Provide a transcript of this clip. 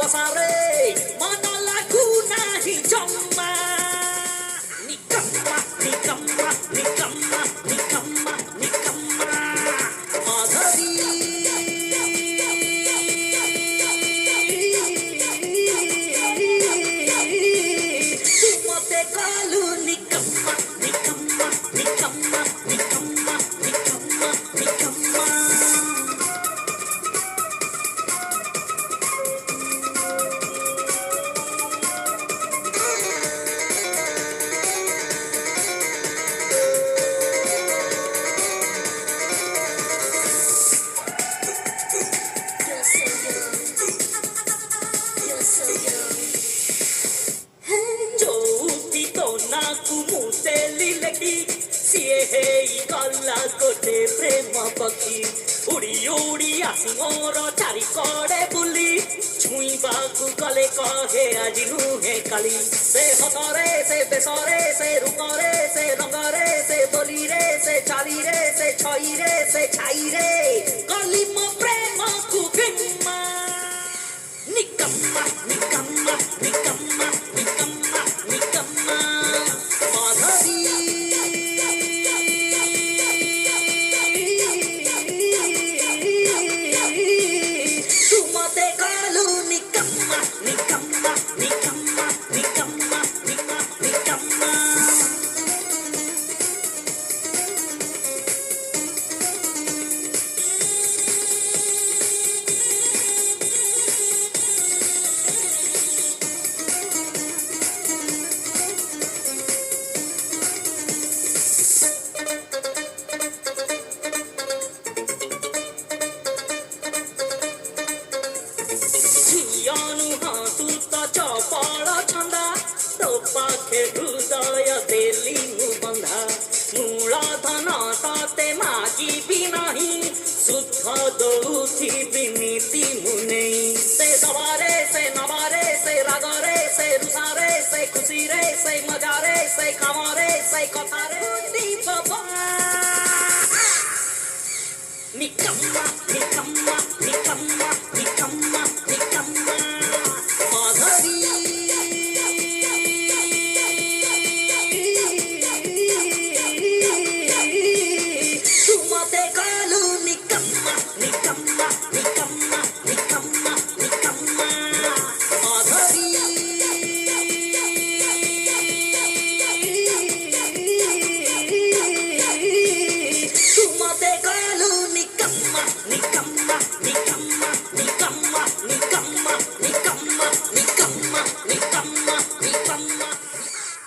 बसारे मन लागू नाही जम्मा निकम्मा निकम्मा निकम्मा निकम्मा निकम्मा माधवी तू मते कालू निकम्मा निकम्मा निकम्मा निकम्मा निकम्मा निकम्मा गोटे प्रेम पक्षी उड़ी उड़ी आसी मोर चारि कड़े बुली छुईबाकू गले कहे आज नुहे काली से हतरे से बेसरे से रूपरे से रंगरे से बोली रे से चाली रे से छई रे से छाई रे कली मो प्रेम कु बिम्मा निकम्मा निकम्मा निकम्मा निकम्मा निकम्मा माधवी पाखे हृदय देली बंधा मूलधन ताते मागी भी नहीं सुख दौथी विनीति मुने से दवारे से नवारे से रागरे से रुसारे से खुशी रे से मजारे से खमारे से कथारे बाबा निकम्मा निकम्मा निकम्मा निकम्मा निकम्मा माधवी Nick